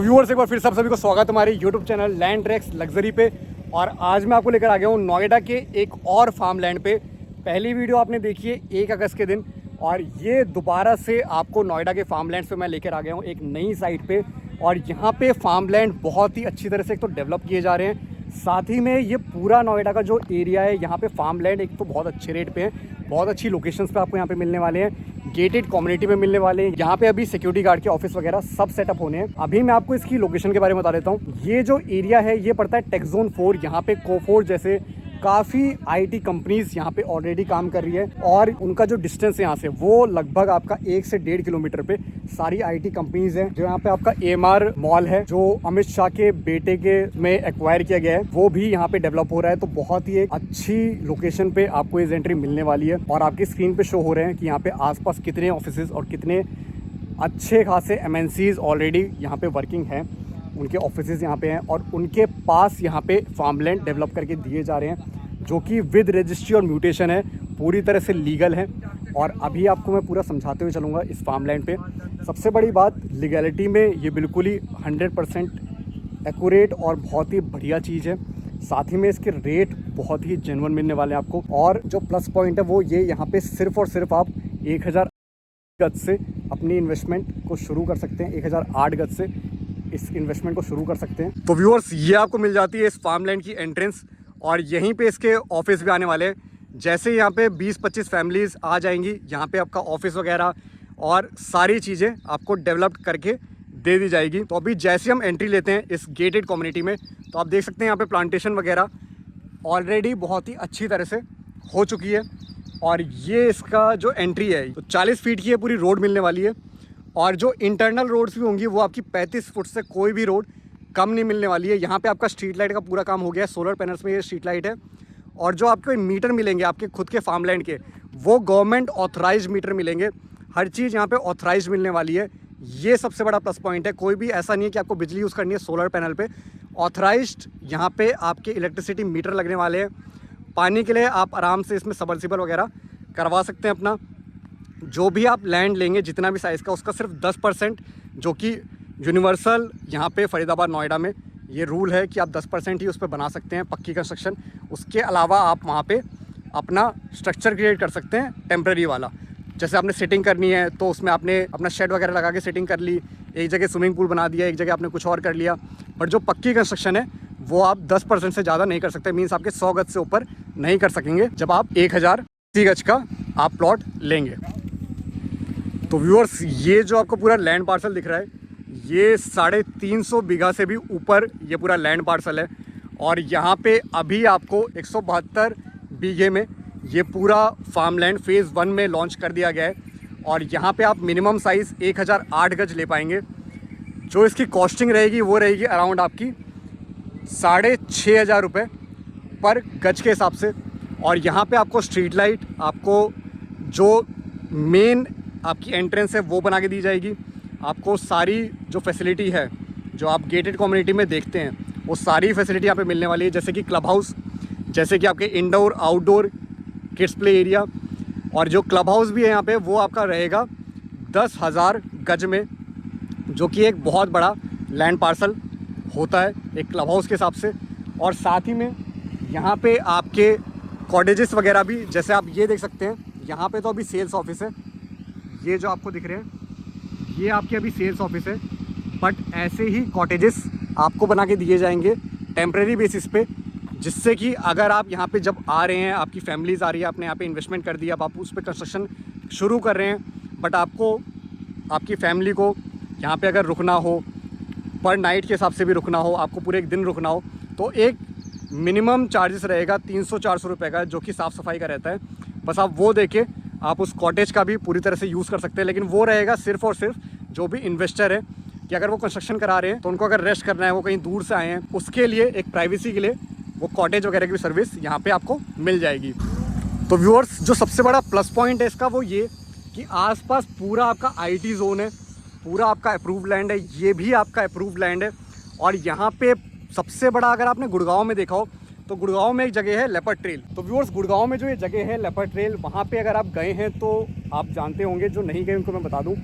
Viewers एक बार फिर सब सभी को स्वागत है हमारे YouTube channel land tracks luxury पे। और आज मैं आपको लेकर आ गया हूँ नोएडा के एक और फार्म लैंड पे। पहली वीडियो आपने देखी है 1 अगस्त के दिन, और ये दोबारा से आपको नोएडा के फार्म लैंड पे मैं लेकर आ गया हूँ एक नई साइट पे। और यहाँ पे फार्म लैंड बहुत ही अच्छी तरह से एक तो डेवलप किए जा रहे हैं, साथ ही में ये पूरा नोएडा का जो एरिया है यहाँ पे फार्म लैंड एक तो बहुत अच्छे रेट पे है, बहुत अच्छी लोकेशंस पे आपको यहाँ पे मिलने वाले हैं, गेटेड कम्युनिटी में मिलने वाले हैं। यहाँ पे अभी सिक्योरिटी गार्ड के ऑफिस वगैरह सब सेटअप होने हैं। अभी मैं आपको इसकी लोकेशन के बारे में बता देता हूँ। ये जो एरिया है ये पड़ता है टेक जोन 4। यहाँ पे कोफोर्ट जैसे काफ़ी आईटी कंपनीज यहाँ पे ऑलरेडी काम कर रही है, और उनका जो डिस्टेंस है यहाँ से वो लगभग आपका 1 से 1.5 किलोमीटर पे सारी आईटी कंपनीज हैं। जो यहाँ पे आपका एमआर मॉल है जो अमित शाह के बेटे के में एक्वायर किया गया है, वो भी यहाँ पे डेवलप हो रहा है। तो बहुत ही एक अच्छी लोकेशन पे आपको इस एंट्री मिलने वाली है। और आपकी स्क्रीन पे शो हो रहे हैं कि यहाँ पे आसपास कितने ऑफिसेज और कितने अच्छे खासे एमएनसीज ऑलरेडी यहाँ पे वर्किंग हैं, उनके ऑफिसेज यहाँ पे हैं, और उनके पास यहाँ पे फार्मलैंड डेवलप करके दिए जा रहे हैं जो कि विद रजिस्ट्री और म्यूटेशन है, पूरी तरह से लीगल है। और अभी आपको मैं पूरा समझाते हुए चलूँगा इस फार्मलैंड पे। सबसे बड़ी बात, लीगैलिटी में ये बिल्कुल ही 100% एक्यूरेट और बहुत ही बढ़िया चीज़ है। साथ ही में इसके रेट बहुत ही जेन्युइन मिलने वाले हैं आपको। और जो प्लस पॉइंट है वो ये, यहाँ पे सिर्फ और सिर्फ आप 1000 गज से अपनी इन्वेस्टमेंट को शुरू कर सकते हैं। 1008 गज से इस इन्वेस्टमेंट को शुरू कर सकते हैं। तो व्यूअर्स, ये आपको मिल जाती है इस फार्मलैंड की एंट्रेंस, और यहीं पे इसके ऑफिस भी आने वाले हैं। जैसे यहाँ पे 20-25 फैमिलीज़ आ जाएंगी, यहाँ पे आपका ऑफिस वगैरह और सारी चीज़ें आपको डेवलप करके दे दी जाएगी। तो अभी जैसे हम एंट्री लेते हैं इस गेटेड कम्युनिटी में, तो आप देख सकते हैं यहाँ पे प्लांटेशन वगैरह ऑलरेडी बहुत ही अच्छी तरह से हो चुकी है। और ये इसका जो एंट्री है तो 40 फीट की है, पूरी रोड मिलने वाली है। और जो इंटरनल रोड्स भी होंगी वो आपकी 35 फुट से कोई भी रोड कम नहीं मिलने वाली है। यहाँ पे आपका स्ट्रीट लाइट का पूरा काम हो गया है, सोलर पैनल्स में ये स्ट्रीट लाइट है। और जो आपको मीटर मिलेंगे आपके खुद के फार्मलैंड के, वो गवर्नमेंट ऑथराइज्ड मीटर मिलेंगे। हर चीज़ यहाँ पे ऑथराइज्ड मिलने वाली है। ये सबसे बड़ा प्लस पॉइंट है। कोई भी ऐसा नहीं है कि आपको बिजली यूज़ करनी है सोलर पैनल पे, ऑथराइज्ड यहाँ पे आपके इलेक्ट्रिसिटी मीटर लगने वाले हैं। पानी के लिए आप आराम से इसमें सबमर्सिबल वगैरह करवा सकते हैं अपना। जो भी आप लैंड लेंगे जितना भी साइज़ का, उसका सिर्फ 10%, जो कि यूनिवर्सल यहाँ पे फरीदाबाद नोएडा में ये रूल है कि आप 10% ही उस पर बना सकते हैं पक्की कंस्ट्रक्शन। उसके अलावा आप वहाँ पे अपना स्ट्रक्चर क्रिएट कर सकते हैं टेम्प्रेरी वाला। जैसे आपने सेटिंग करनी है तो उसमें आपने अपना शेड वगैरह लगा के सेटिंग कर ली, एक जगह स्विमिंग पूल बना दिया, एक जगह आपने कुछ और कर लिया। बट जो पक्की कंस्ट्रक्शन है वो आप 10% से ज़्यादा नहीं कर सकते। मीन्स आपके 100 गज से ऊपर नहीं कर सकेंगे जब आप 1000 गज का आप प्लॉट लेंगे। तो व्यूअर्स, ये जो आपको पूरा लैंड पार्सल दिख रहा है, ये 350 बीघा से भी ऊपर ये पूरा लैंड पार्सल है। और यहाँ पे अभी आपको 172 बीघे में ये पूरा फार्मलैंड फेज़ 1 में लॉन्च कर दिया गया है। और यहाँ पे आप मिनिमम साइज़ 1008 गज ले पाएंगे। जो इसकी कॉस्टिंग रहेगी वो रहेगी अराउंड आपकी 6500 रुपये पर गज के हिसाब से। और यहाँ पे आपको स्ट्रीट लाइट, आपको जो मेन आपकी एंट्रेंस है वो बना के दी जाएगी। आपको सारी जो फैसिलिटी है जो आप गेटेड कम्युनिटी में देखते हैं, वो सारी फैसिलिटी यहाँ पे मिलने वाली है। जैसे कि क्लब हाउस, जैसे कि आपके indoor outdoor kids play area. और जो क्लब हाउस भी है यहाँ पे वो आपका रहेगा 10,000 गज में, जो कि एक बहुत बड़ा लैंड पार्सल होता है एक क्लब हाउस के हिसाब से। और साथ ही में यहाँ पे आपके कॉटेजेस वगैरह भी, जैसे आप ये देख सकते हैं, यहाँ पे तो अभी सेल्स ऑफिस है। ये जो आपको दिख रहे हैं ये आपके अभी सेल्स ऑफिस है। बट ऐसे ही कॉटेजेस आपको बना के दिए जाएंगे टेम्प्रेरी बेसिस पे, जिससे कि अगर आप यहाँ पे जब आ रहे हैं, आपकी फैमिलीज़ आ रही है, आपने यहाँ पे इन्वेस्टमेंट कर दिया, अब आप उस पर कंस्ट्रक्शन शुरू कर रहे हैं, बट आपको आपकी फैमिली को यहाँ पे अगर रुकना हो, पर नाइट के हिसाब से भी रुकना हो, आपको पूरे एक दिन रुकना हो, तो एक मिनिमम चार्जेस रहेगा 300-400 रुपये का, जो कि साफ़ सफाई का रहता है। बस आप वो देके आप उस कॉटेज का भी पूरी तरह से यूज़ कर सकते हैं। लेकिन वो रहेगा सिर्फ और सिर्फ जो भी इन्वेस्टर है, कि अगर वो कंस्ट्रक्शन करा रहे हैं तो उनको अगर रेस्ट करना है, वो कहीं दूर से आए हैं, उसके लिए एक प्राइवेसी के लिए वो कॉटेज वगैरह की भी सर्विस यहाँ पे आपको मिल जाएगी। तो व्यूअर्स, जो सबसे बड़ा प्लस पॉइंट है इसका वो ये कि आसपास पूरा आपका आईटी जोन है, पूरा आपका अप्रूव्ड लैंड है, ये भी आपका अप्रूव्ड लैंड है। और यहाँ पे सबसे बड़ा, अगर आपने गुड़गांव में देखा हो तो गुड़गांव में एक जगह है लेपर्ड ट्रेल। तो व्यूअर्स, गुड़गांव में जो ये जगह है लेपर्ड ट्रेल, वहाँ पे अगर आप गए हैं तो आप जानते होंगे, जो नहीं गए उनको मैं बता दूँ।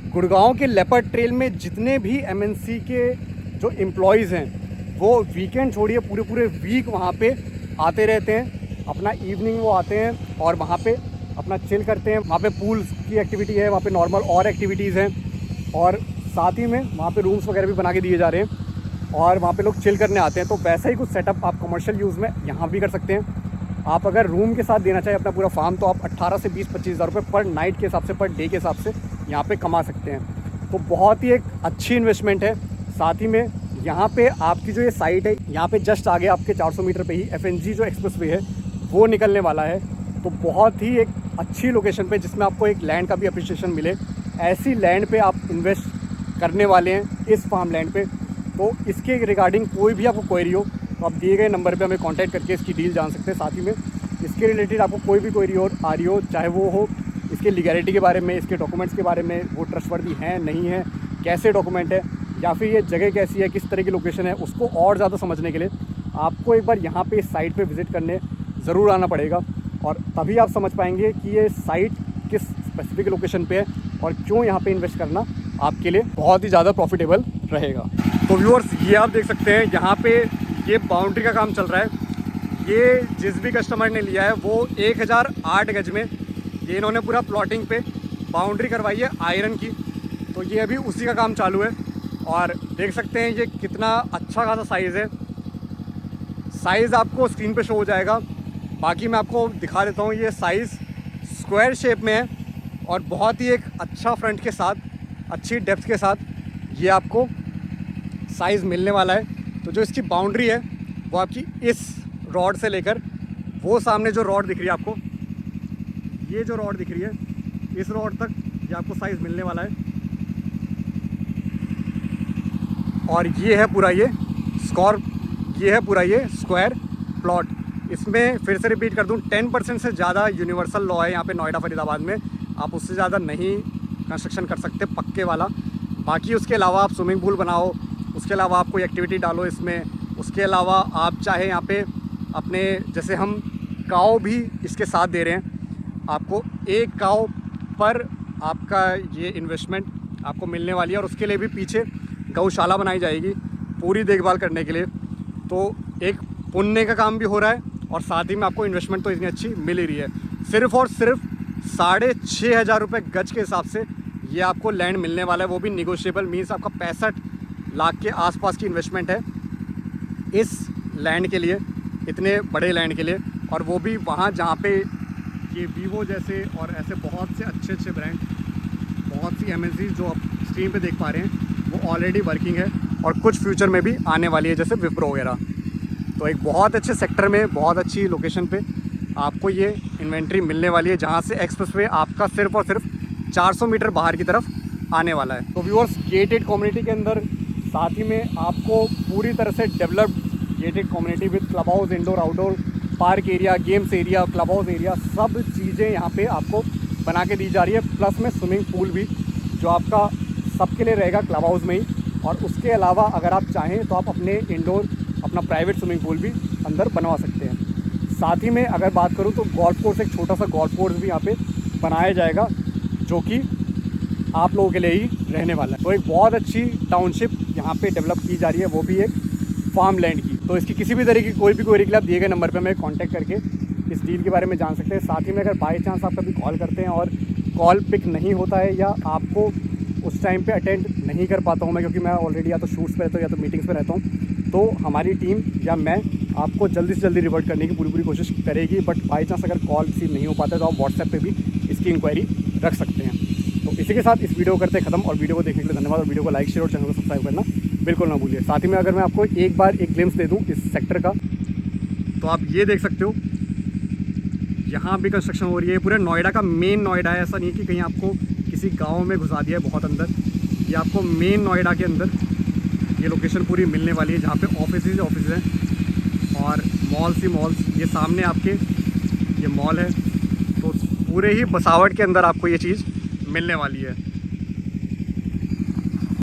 गुड़गांव के लेपर्ड ट्रेल में जितने भी एमएनसी के जो एम्प्लॉयज़ हैं वो वीकेंड छोड़िए पूरे वीक वहाँ पे आते रहते हैं। अपना इवनिंग वो आते हैं और वहाँ पे अपना चिल करते हैं। वहाँ पे पूल्स की एक्टिविटी है, वहाँ पे नॉर्मल और एक्टिविटीज़ हैं और साथ ही में वहाँ पे रूम्स वगैरह भी बना के दिए जा रहे हैं और वहाँ पे लोग चिल करने आते हैं। तो वैसा ही कुछ सेटअप आप कमर्शियल यूज़ में यहाँ भी कर सकते हैं। आप अगर रूम के साथ देना चाहें अपना पूरा फार्म तो आप 18 से 20-25 हज़ार रुपये पर नाइट के हिसाब से, पर डे के हिसाब से यहाँ पे कमा सकते हैं। तो बहुत ही एक अच्छी इन्वेस्टमेंट है। साथ ही में यहाँ पे आपकी जो ये साइट है, यहाँ पे जस्ट आगे आपके 400 मीटर पे ही FNG जो एक्सप्रेसवे है वो निकलने वाला है। तो बहुत ही एक अच्छी लोकेशन पे जिसमें आपको एक लैंड का भी अप्रिशिएशन मिले, ऐसी लैंड पे आप इन्वेस्ट करने वाले हैं इस फार्म लैंड पे। तो इसके रिगार्डिंग कोई भी आपको क्वेरी हो तो आप दिए गए नंबर पे हमें कांटेक्ट करके इसकी डील जान सकते हैं। साथ ही में इसके रिलेटेड आपको कोई भी क्वेरी और आ रही हो, चाहे वो हो इसके लीगैलिटी के बारे में, इसके डॉक्यूमेंट्स के बारे में, वो ट्रस्टवर्दी हैं नहीं है, कैसे डॉक्यूमेंट है, या फिर ये जगह कैसी है, किस तरह की लोकेशन है, उसको और ज़्यादा समझने के लिए आपको एक बार यहाँ पे इस साइट पे विज़िट करने ज़रूर आना पड़ेगा। और तभी आप समझ पाएंगे कि ये साइट किस स्पेसिफिक लोकेशन पे है और क्यों यहाँ पे इन्वेस्ट करना आपके लिए बहुत ही ज़्यादा प्रॉफिटेबल रहेगा। तो व्यूअर्स, ये आप देख सकते हैं यहाँ पे ये बाउंड्री का काम चल रहा है। ये जिस भी कस्टमर ने लिया है वो 1008 गज में ये इन्होंने पूरा प्लॉटिंग पे बाउंड्री करवाई है आयरन की। तो ये अभी उसी का काम चालू है और देख सकते हैं ये कितना अच्छा खासा साइज़ है। साइज़ आपको स्क्रीन पे शो हो जाएगा, बाकी मैं आपको दिखा देता हूँ। ये साइज़ स्क्वायर शेप में है और बहुत ही एक अच्छा फ्रंट के साथ, अच्छी डेप्थ के साथ ये आपको साइज़ मिलने वाला है। तो जो इसकी बाउंड्री है वो आपकी इस रॉड से लेकर वो सामने जो रॉड दिख रही है आपको, ये जो रॉड दिख रही है, इस रॉड तक ये आपको साइज़ मिलने वाला है। और ये है पूरा ये स्क्वायर प्लॉट। इसमें फिर से रिपीट कर दूं, 10% से ज़्यादा यूनिवर्सल लॉ है यहाँ पे नोएडा फरीदाबाद में। आप उससे ज़्यादा नहीं कंस्ट्रक्शन कर सकते पक्के वाला। बाकी उसके अलावा आप स्विमिंग पूल बनाओ, उसके अलावा आप कोई एक्टिविटी डालो इसमें, उसके अलावा आप चाहे यहाँ पे अपने, जैसे हम काव भी इसके साथ दे रहे हैं, आपको एक काव पर आपका ये इन्वेस्टमेंट आपको मिलने वाली है। और उसके लिए भी पीछे गौशाला बनाई जाएगी पूरी देखभाल करने के लिए। तो एक पुण्य का काम भी हो रहा है और साथ ही में आपको इन्वेस्टमेंट तो इतनी अच्छी मिल ही रही है। सिर्फ़ और सिर्फ 6,500 रुपये गज के हिसाब से ये आपको लैंड मिलने वाला है, वो भी निगोशिएबल। मीन्स आपका 65 लाख के आसपास की इन्वेस्टमेंट है इस लैंड के लिए, इतने बड़े लैंड के लिए। और वो भी वहाँ जहाँ पे ये वीवो जैसे और ऐसे बहुत से अच्छे ब्रांड, बहुत सी एमएनसी जो आप स्क्रीन पे देख पा रहे हैं वो ऑलरेडी वर्किंग है और कुछ फ्यूचर में भी आने वाली है, जैसे विप्रो वगैरह। तो एक बहुत अच्छे सेक्टर में, बहुत अच्छी लोकेशन पे आपको ये इन्वेंट्री मिलने वाली है, जहाँ से एक्सप्रेसवे आपका सिर्फ और सिर्फ 400 मीटर बाहर की तरफ आने वाला है। तो व्यूअर्स, गेटेड कम्युनिटी के अंदर साथ ही में आपको पूरी तरह से developed gated community with club house, indoor outdoor, park area, games area, club house area, सब चीज़ें यहाँ पे आपको बना के दी जा रही है। प्लस में स्विमिंग पूल भी जो आपका सबके लिए रहेगा क्लब हाउस में ही। और उसके अलावा अगर आप चाहें तो आप अपने इंडोर अपना प्राइवेट स्विमिंग पूल भी अंदर बनवा सकते हैं। साथ ही में अगर बात करूं तो गोल्फ कोर्स, एक छोटा सा गोल्फ कोर्स भी यहाँ पे बनाया जाएगा जो कि आप लोगों के लिए ही रहने वाला है। तो एक बहुत अच्छी टाउनशिप यहाँ पे डेवलप की जा रही है, वो भी एक फार्म लैंड की। तो इसकी किसी भी तरह की कोई भी क्वेरी के लिए आप दिए गए नंबर पर हमें कॉन्टैक्ट करके इस डील के बारे में जान सकते हैं। साथ ही में अगर बाई चांस आप कभी कॉल करते हैं और कॉल पिक नहीं होता है या आपको उस टाइम पे अटेंड नहीं कर पाता हूँ मैं, क्योंकि मैं ऑलरेडी या तो शूट्स पे रहता हूँ या तो मीटिंग्स पे रहता हूँ, तो हमारी टीम या मैं आपको जल्दी से जल्दी रिवर्ट करने की पूरी कोशिश करेगी। बट बाई चांस अगर कॉल रिसीव नहीं हो पाता है तो आप व्हाट्सएप पे भी इसकी इंक्वायरी रख सकते हैं। तो इसी के साथ इस वीडियो को करते ख़त्म और वीडियो को देखने के लिए धन्यवाद। और वीडियो को लाइक, शेयर और चैनल को सब्सक्राइब करना बिल्कुल ना भूलिए। साथ ही में अगर मैं आपको एक बार एक ग्लिम्स दे दूँ इस सेक्टर का, तो आप ये देख सकते हो यहाँ भी कंस्ट्रक्शन हो रही है। पूरे नोएडा का मेन नोएडा है, ऐसा नहीं है कि कहीं आपको किसी गांव में घुसा दिया है बहुत अंदर। ये आपको मेन नोएडा के अंदर ये लोकेशन पूरी मिलने वाली है, जहाँ पे ऑफिस हैं और मॉल्स ही मॉल्स। ये सामने आपके ये मॉल है, तो पूरे ही बसावट के अंदर आपको ये चीज़ मिलने वाली है।